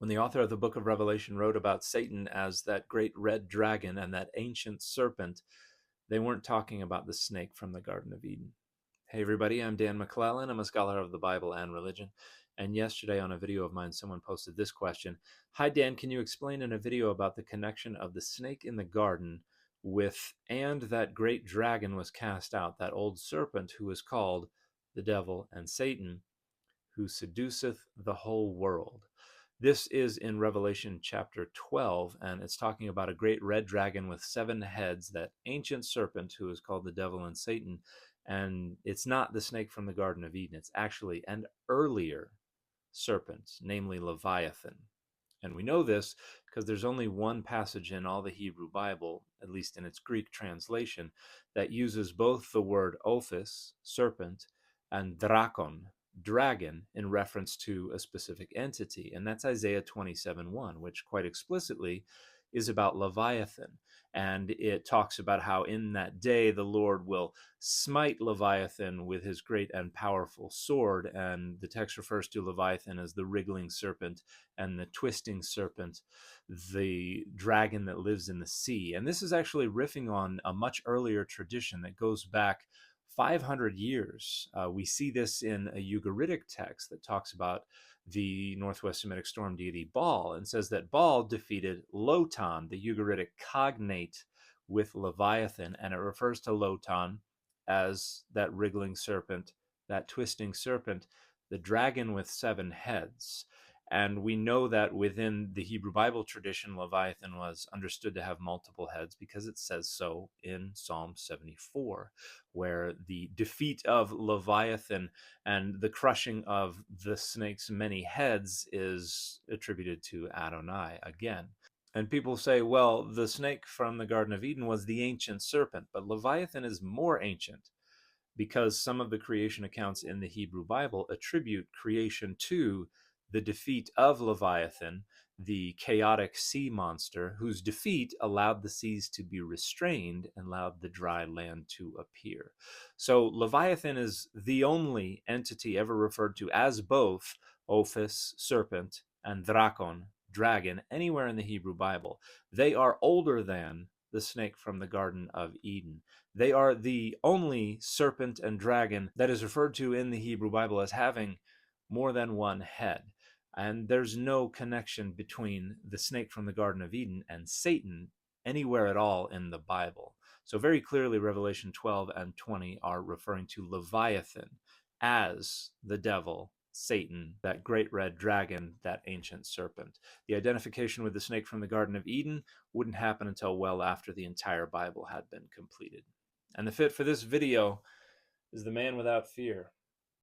When the author of the book of Revelation wrote about Satan as that great red dragon and that ancient serpent, they weren't talking about the snake from the Garden of Eden. Hey everybody, I'm Dan McClellan. I'm a scholar of the Bible and religion. And yesterday on a video of mine, someone posted this question. Hi Dan, can you explain in a video about the connection of the snake in the garden with "and that great dragon was cast out," that old serpent who is called the devil and Satan, who seduceth the whole world? This is in Revelation chapter 12, and it's talking about a great red dragon with 7 heads, that ancient serpent who is called the devil and Satan. And it's not the snake from the Garden of Eden. It's actually an earlier serpent, namely Leviathan. And we know this because there's only one passage in all the Hebrew Bible, at least in its Greek translation, that uses both the word ophis, serpent, and drakon, dragon, in reference to a specific entity. And that's Isaiah 27:1, which quite explicitly is about Leviathan. And it talks about how in that day the Lord will smite Leviathan with his great and powerful sword. And the text refers to Leviathan as the wriggling serpent and the twisting serpent, the dragon that lives in the sea. And this is actually riffing on a much earlier tradition that goes back 500 years. We see this in a Ugaritic text that talks about the Northwest Semitic storm deity Baal, and says that Baal defeated Lotan, the Ugaritic cognate with Leviathan, and it refers to Lotan as that wriggling serpent, that twisting serpent, the dragon with 7 heads. And we know that within the Hebrew Bible tradition, Leviathan was understood to have multiple heads because it says so in Psalm 74, where the defeat of Leviathan and the crushing of the snake's many heads is attributed to Adonai again. And people say, well, the snake from the Garden of Eden was the ancient serpent, but Leviathan is more ancient, because some of the creation accounts in the Hebrew Bible attribute creation to the defeat of Leviathan, the chaotic sea monster, whose defeat allowed the seas to be restrained and allowed the dry land to appear. So Leviathan is the only entity ever referred to as both Ophis, serpent, and Drakon, dragon, anywhere in the Hebrew Bible. They are older than the snake from the Garden of Eden. They are the only serpent and dragon that is referred to in the Hebrew Bible as having more than one head. And there's no connection between the snake from the Garden of Eden and Satan anywhere at all in the Bible. So very clearly, Revelation 12 and 20 are referring to Leviathan as the devil, Satan, that great red dragon, that ancient serpent. The identification with the snake from the Garden of Eden wouldn't happen until well after the entire Bible had been completed. And the fit for this video is the man without fear.